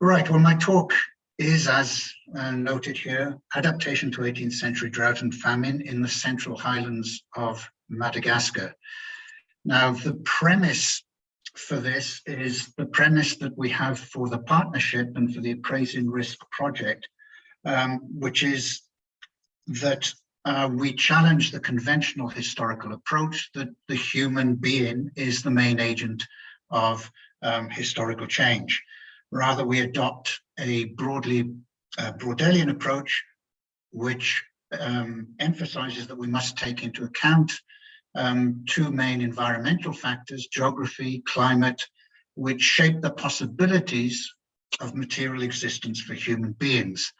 Right, well, my talk is, as noted here, Adaptation to 18th Century Drought and Famine in the Central Highlands of Madagascar. Now, the premise for this is the premise that we have for the partnership and for the Appraising Risk project, which is that we challenge the conventional historical approach that the human being is the main agent of historical change. Rather, we adopt a broadly Broadelian approach, which emphasizes that we must take into account two main environmental factors, geography, climate, which shape the possibilities of material existence for human beings,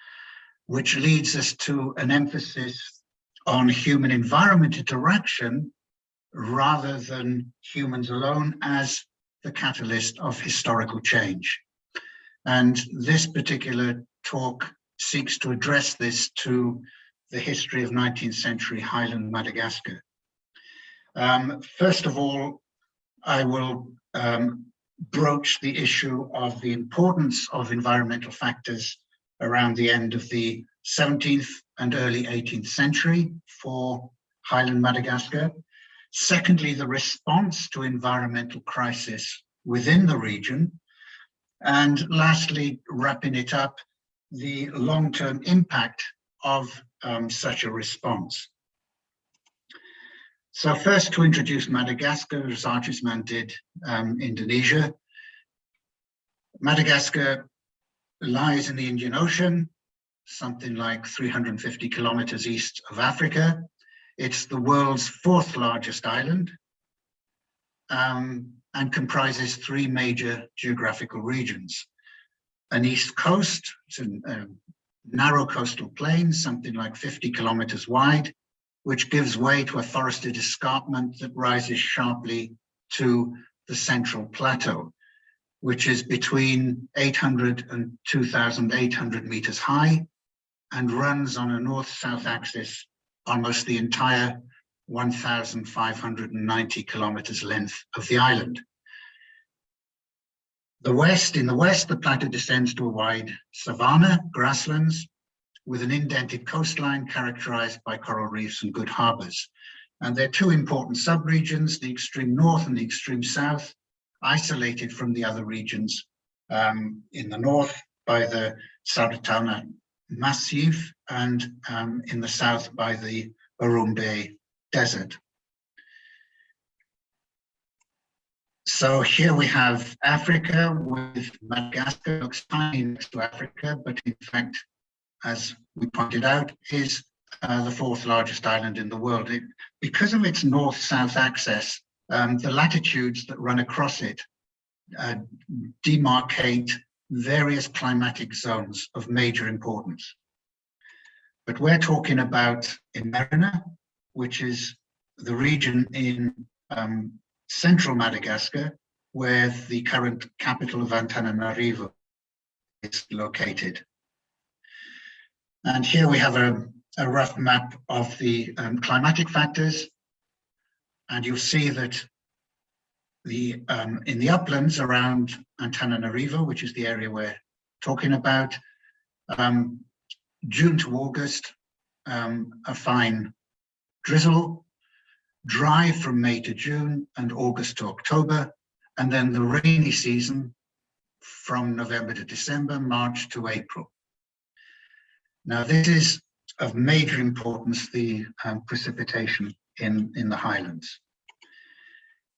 which leads us to an emphasis on human-environment interaction rather than humans alone as the catalyst of historical change. And this particular talk seeks to address this to the history of 19th century Highland Madagascar. First of all, I will broach the issue of the importance of environmental factors around the end of the 17th and early 18th century for Highland Madagascar. Secondly, the response to environmental crisis within the region. And lastly, wrapping it up, the long-term impact of such a response. So first, to introduce Madagascar, as Archisman did Indonesia. Madagascar lies in the Indian Ocean, something like 350 kilometers east of Africa. It's the world's fourth largest island and comprises three major geographical regions. An east coast, it's a narrow coastal plain, something like 50 kilometers wide, which gives way to a forested escarpment that rises sharply to the central plateau, which is between 800 and 2,800 meters high and runs on a north-south axis almost the entire 1,590 kilometers length of the island. In the west, the plateau descends to a wide savanna, grasslands, with an indented coastline characterized by coral reefs and good harbors. And there are two important subregions, the extreme north and the extreme south, isolated from the other regions in the north by the Saratana Massif and in the south by the Urumbe Desert. So here we have Africa, with Madagascar looks tiny next to Africa, but in fact, as we pointed out, is the fourth largest island in the world. Because of its north-south axis, the latitudes that run across it demarcate various climatic zones of major importance. But we're talking about Emerina, which is the region in central Madagascar, where the current capital of Antananarivo is located. And here we have a rough map of the climatic factors. And you'll see that in the uplands around Antananarivo, which is the area we're talking about, June to August, a fine drizzle, dry from May to June and August to October, and then the rainy season from November to December, March to April. Now, this is of major importance, the precipitation in the highlands.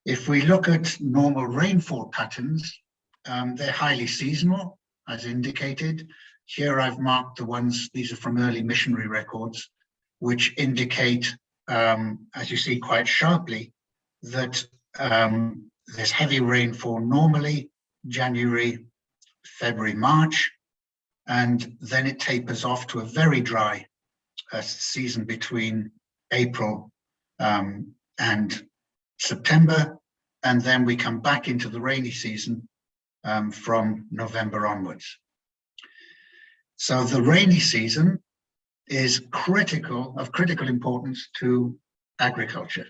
If we look at normal rainfall patterns, they're highly seasonal, as indicated. Here I've marked the ones, these are from early missionary records, which indicate, as you see quite sharply, that there's heavy rainfall normally January, February, March, and then it tapers off to a very dry season between April and September, and then we come back into the rainy season from November onwards. So the rainy season is of critical importance to agriculture.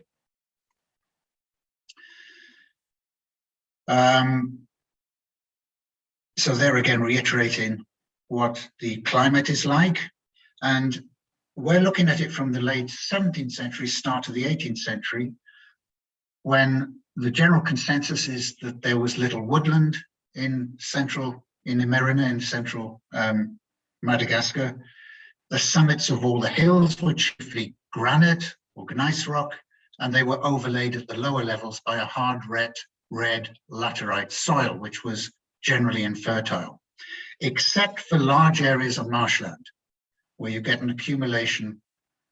So they're again reiterating what the climate is like. And we're looking at it from the late 17th century, start of the 18th century, when the general consensus is that there was little woodland in Imerina, in central Madagascar. The summits of all the hills were chiefly granite or gneiss rock, and they were overlaid at the lower levels by a hard red laterite soil, which was generally infertile, except for large areas of marshland, where you get an accumulation,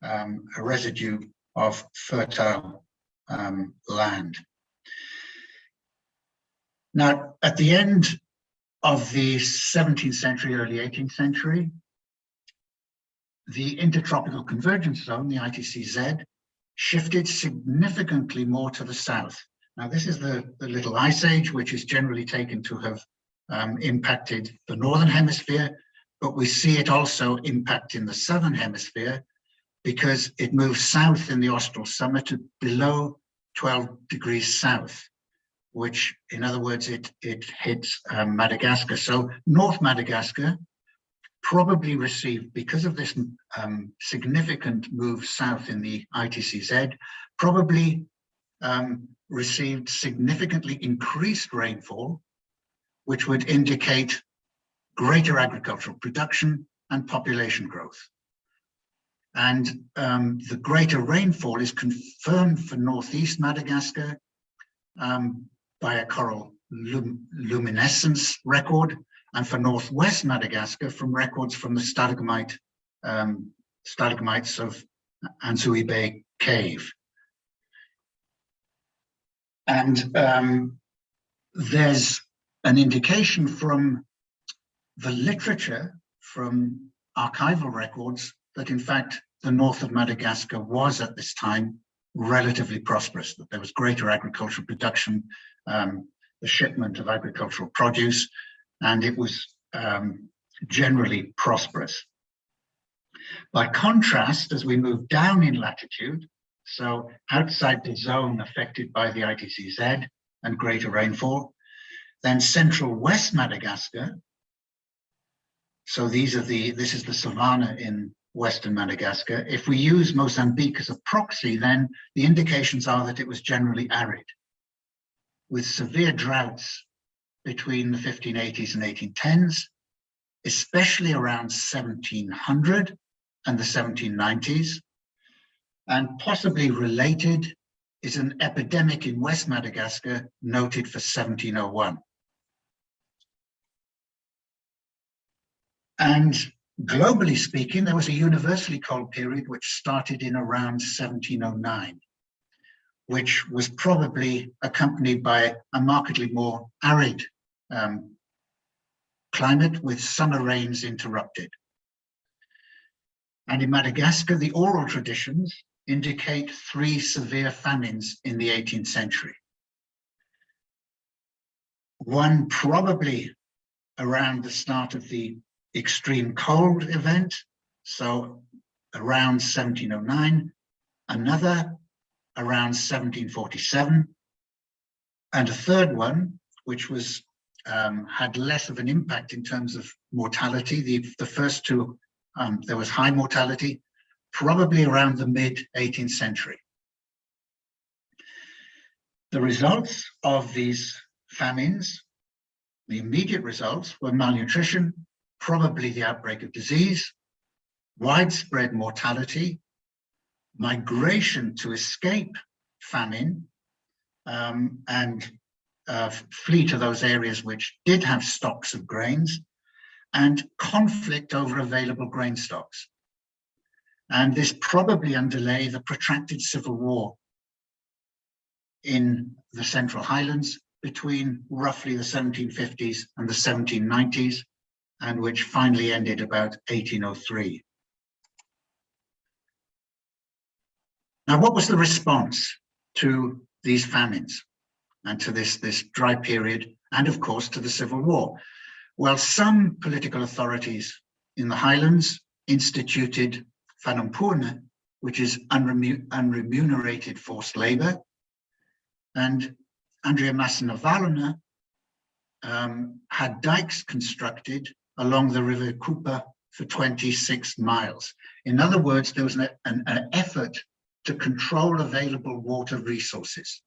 a residue of fertile land. Now, at the end of the 17th century, early 18th century, the Intertropical Convergence Zone, the ITCZ, shifted significantly more to the south. Now, this is the little ice age, which is generally taken to have impacted the northern hemisphere, but we see it also impacting the southern hemisphere because it moves south in the austral summer to below 12 degrees south, which, in other words, it hits Madagascar. So North Madagascar probably received, because of this significant move south in the ITCZ, probably received significantly increased rainfall, which would indicate greater agricultural production and population growth. And the greater rainfall is confirmed for northeast Madagascar by a coral luminescence record, and for northwest Madagascar from records from the stalagmites of Ansui Bay Cave. And there's an indication from the literature, from archival records, that in fact the north of Madagascar was at this time relatively prosperous, that there was greater agricultural production, the shipment of agricultural produce, and it was generally prosperous. By contrast, as we move down in latitude, so outside the zone affected by the ITCZ and greater rainfall, then central West Madagascar, so this is the savanna in Western Madagascar. If we use Mozambique as a proxy, then the indications are that it was generally arid, with severe droughts between the 1580s and 1810s, especially around 1700 and the 1790s. And possibly related is an epidemic in West Madagascar noted for 1701. And globally speaking, there was a universally cold period which started in around 1709, which was probably accompanied by a markedly more arid climate with summer rains interrupted. And in Madagascar, the oral traditions indicate 3 severe famines in the 18th century. One probably around the start of the extreme cold event, so around 1709, another around 1747, and a third one, which was had less of an impact in terms of mortality. The first two, there was high mortality, probably around the mid-18th century. The results of these famines, the immediate results, were malnutrition, probably the outbreak of disease, widespread mortality, migration to escape famine, and flee to those areas which did have stocks of grains, and conflict over available grain stocks. And this probably underlay the protracted civil war in the Central Highlands between roughly the 1750s and the 1790s, and which finally ended about 1803. Now, what was the response to these famines and to this dry period, and of course to the Civil War? Well, some political authorities in the Highlands instituted whanampuna, which is unremunerated forced labor, and Andrea Masinavalona had dikes constructed along the River Cooper for 26 miles. In other words, there was an effort to control available water resources.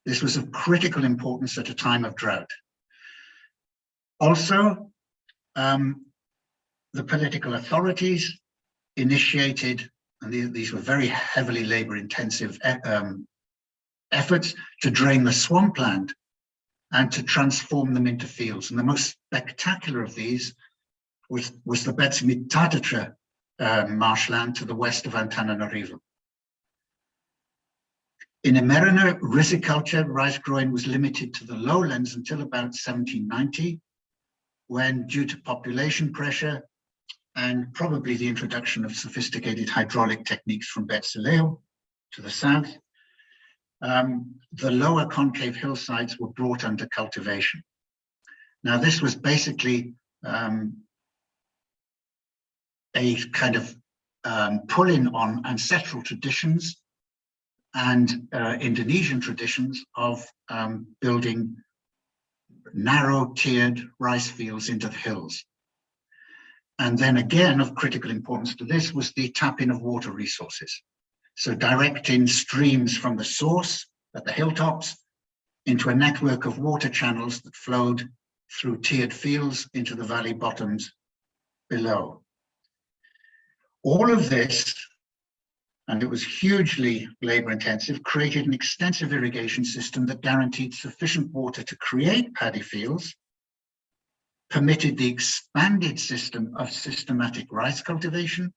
This was of critical importance at a time of drought. Also, the political authorities initiated, and these were very heavily labor-intensive efforts to drain the swampland and to transform them into fields. And the most spectacular of these was the Precipitation marshland to the west of Antananarivo. In Emerina, riziculture, rice growing was limited to the lowlands until about 1790, when, due to population pressure and probably the introduction of sophisticated hydraulic techniques from Betsileo to the south, the lower concave hillsides were brought under cultivation. Now, this was basically a kind of pull-in on ancestral traditions and Indonesian traditions of building narrow tiered rice fields into the hills. And then again, of critical importance to this was the tapping of water resources. So directing streams from the source at the hilltops into a network of water channels that flowed through tiered fields into the valley bottoms below. All of this, and it was hugely labor intensive, created an extensive irrigation system that guaranteed sufficient water to create paddy fields, permitted the expanded system of systematic rice cultivation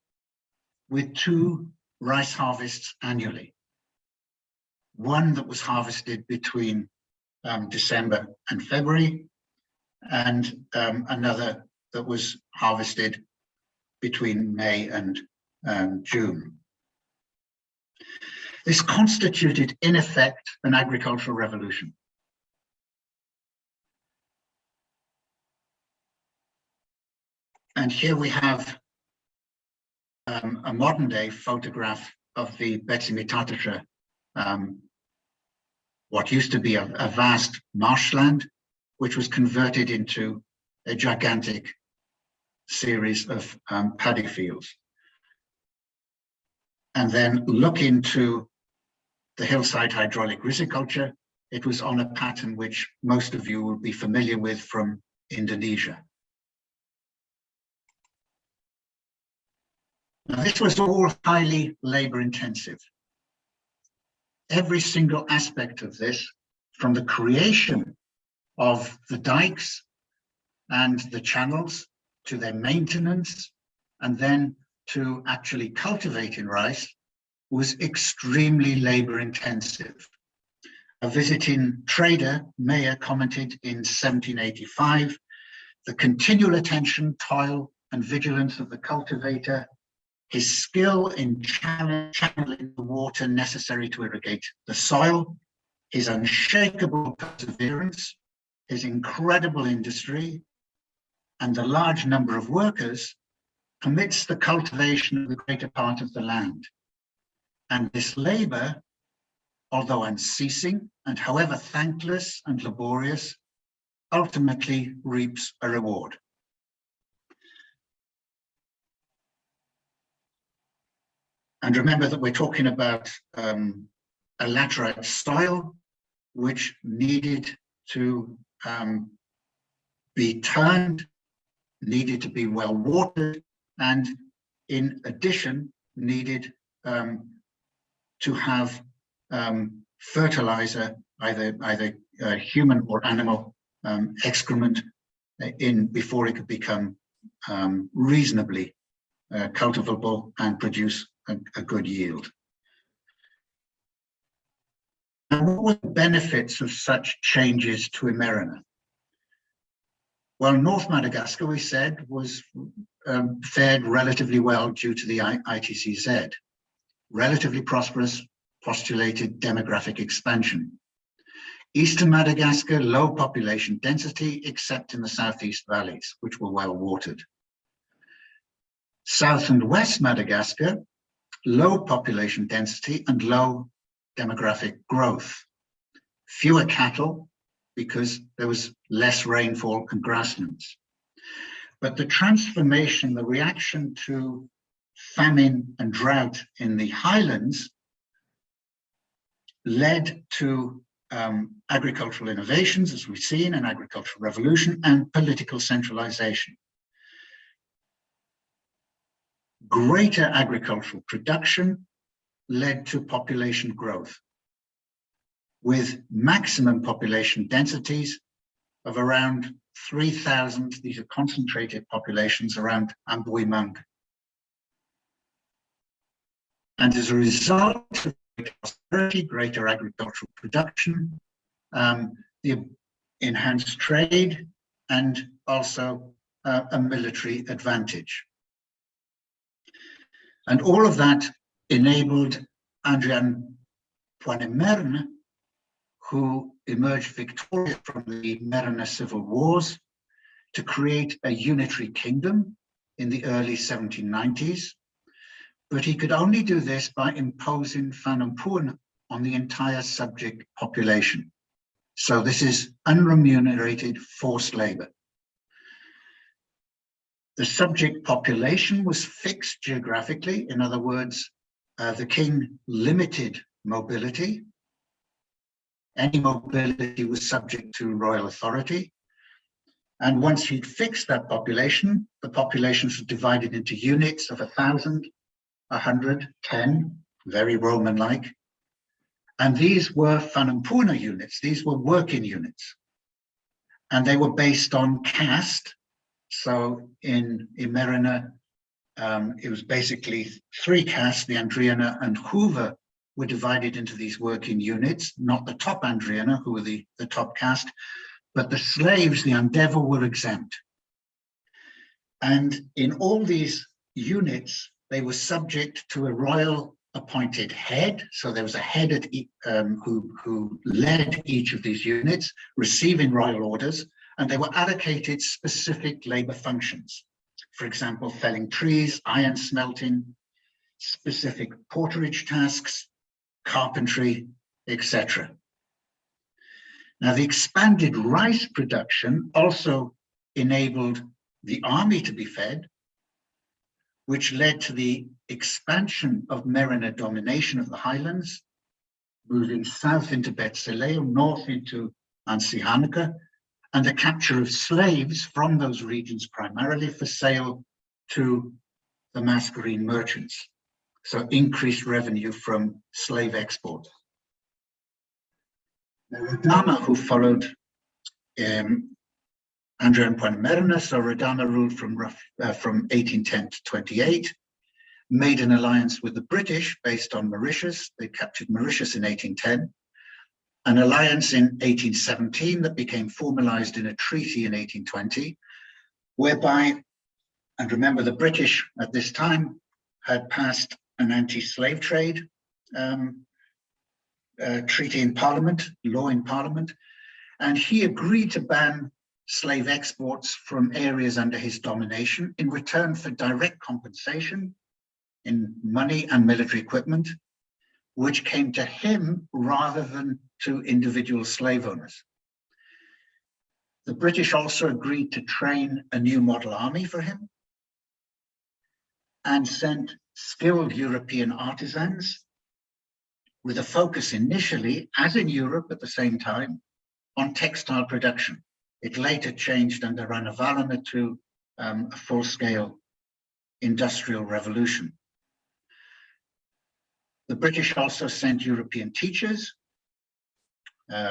with 2 rice harvests annually. One that was harvested between December and February, and another that was harvested between May and June. This constituted, in effect, an agricultural revolution. And here we have a modern day photograph of the Precipitation, what used to be a vast marshland, which was converted into a gigantic series of paddy fields. And then look into the hillside hydraulic riziculture. It was on a pattern which most of you will be familiar with from Indonesia. Now, this was all highly labor intensive. Every single aspect of this, from the creation of the dikes and the channels to their maintenance, and then to actually cultivating rice, was extremely labor intensive. A visiting trader, Mayer, commented in 1785, the continual attention, toil, and vigilance of the cultivator, his skill in channeling the water necessary to irrigate the soil, his unshakable perseverance, his incredible industry, and the large number of workers permits the cultivation of the greater part of the land. And this labor, although unceasing and however thankless and laborious, ultimately reaps a reward. And remember that we're talking about a laterite soil, which needed to be turned, needed to be well watered, and in addition, needed to have fertilizer, either human or animal excrement in before it could become reasonably cultivable and produce a good yield. And what were the benefits of such changes to Emerina? Well, North Madagascar, we said, was fared relatively well due to the ITCZ. Relatively prosperous, postulated demographic expansion. Eastern Madagascar, low population density, except in the southeast valleys, which were well watered. South and West Madagascar, low population density and low demographic growth. Fewer cattle, because there was less rainfall and grasslands. But the transformation, the reaction to famine and drought in the highlands led to agricultural innovations, as we've seen, an agricultural revolution, and political centralization. Greater agricultural production led to population growth, with maximum population densities of around 3,000. These are concentrated populations around Ambuimang. And as a result of prosperity, greater agricultural production, the enhanced trade, and also a military advantage. And all of that enabled Adrian Poinemerne, who emerged victorious from the Merina civil wars, to create a unitary kingdom in the early 1790s. But he could only do this by imposing Whānau on the entire subject population. So this is unremunerated forced labor. The subject population was fixed geographically. In other words, the king limited mobility. Any mobility was subject to royal authority. And once he'd fixed that population, the populations were divided into units of 1,000, 100, 10, very Roman-like. And these were Whānau units. These were working units. And they were based on caste. So in Merina, it was basically 3 castes, the Andriana and Hoover were divided into these working units, not the top Andriana, who were the top caste, but the slaves, the Andevo, were exempt. And in all these units, they were subject to a royal appointed head. So there was a head at who led each of these units, receiving royal orders, and they were allocated specific labor functions. For example, felling trees, iron smelting, specific porterage tasks, carpentry, etc. Now, the expanded rice production also enabled the army to be fed, which led to the expansion of Merina domination of the highlands, moving south into Betsileo, north into Ansihanuka, and the capture of slaves from those regions primarily for sale to the masquerade merchants. So increased revenue from slave export. Now, Radama, who followed Andrea Poinemerne, so Radama ruled from 1810 to 28, made an alliance with the British based on Mauritius. They captured Mauritius in 1810. An alliance in 1817 that became formalized in a treaty in 1820, whereby, and remember the British at this time had passed an anti-slave trade treaty in Parliament, law in Parliament, and he agreed to ban slave exports from areas under his domination in return for direct compensation in money and military equipment, which came to him rather than to individual slave owners. The British also agreed to train a new model army for him and sent skilled European artisans with a focus initially, as in Europe at the same time, on textile production. It later changed under Ranavalana to a full-scale industrial revolution. The British also sent European teachers.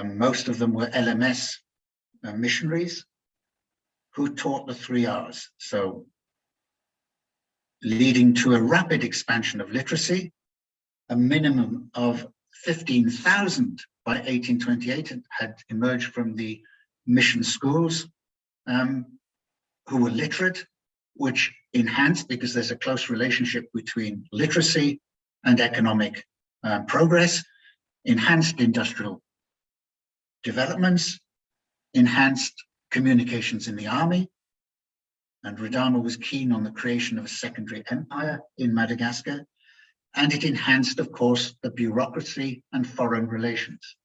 Most of them were LMS missionaries who taught the 3 R's. So leading to a rapid expansion of literacy, a minimum of 15,000 by 1828 had emerged from the mission schools who were literate, which enhanced, because there's a close relationship between literacy and economic progress, enhanced industrial developments, enhanced communications in the army, and Radama was keen on the creation of a secondary empire in Madagascar, and it enhanced, of course, the bureaucracy and foreign relations.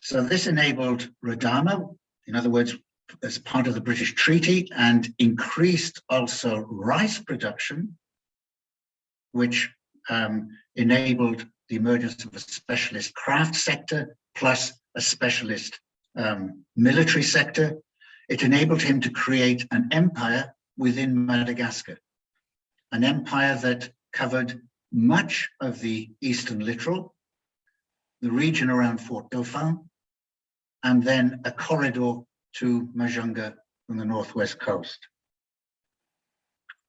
So this enabled Radama, in other words, as part of the British Treaty, and increased also rice production, which enabled the emergence of a specialist craft sector plus a specialist military sector. It enabled him to create an empire within Madagascar, an empire that covered much of the eastern littoral, the region around Fort Dauphin, and then a corridor to Majunga from the northwest coast.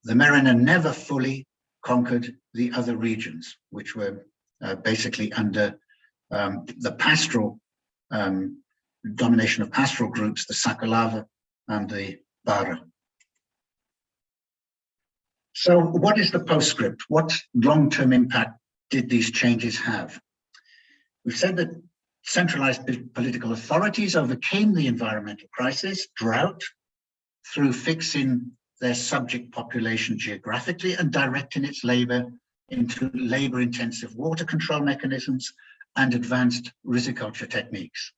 The Merina never fully conquered the other regions, which were basically under the pastoral domination of pastoral groups, the Sakalava and the Bara. So what is the postscript? What long-term impact did these changes have? We've said that centralized political authorities overcame the environmental crisis, drought, through fixing their subject population geographically and directing its labor into labor-intensive water control mechanisms and advanced riziculture techniques.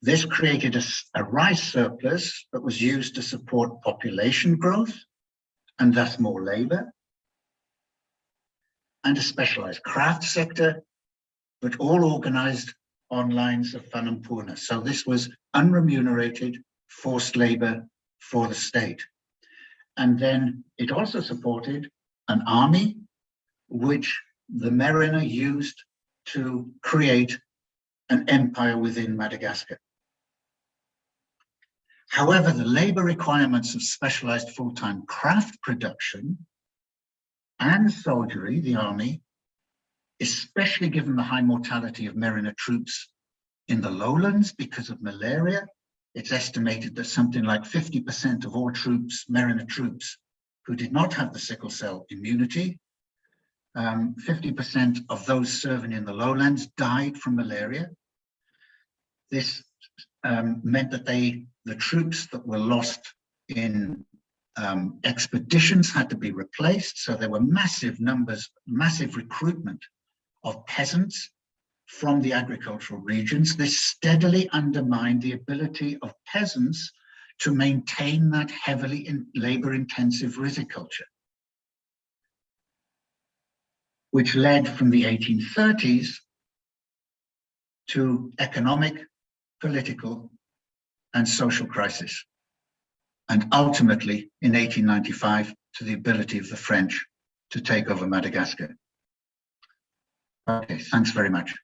This created a rice surplus that was used to support population growth and thus more labor, and a specialized craft sector, but all organized on lines of Fanampurna. So this was unremunerated forced labor for the state. And then it also supported an army, which the Merina used to create an empire within Madagascar. However, the labor requirements of specialized full-time craft production and soldiery, the army, especially given the high mortality of Merina troops in the lowlands because of malaria. It's estimated that something like 50% of all troops, Merina troops, who did not have the sickle cell immunity, 50% of those serving in the lowlands died from malaria. This meant that the troops that were lost in expeditions had to be replaced. So there were massive numbers, massive recruitment of peasants from the agricultural regions. This steadily undermined the ability of peasants to maintain that heavily labor-intensive riziculture, which led from the 1830s to economic, political, and social crisis, and ultimately in 1895 to the ability of the French to take over Madagascar. Okay, thanks very much.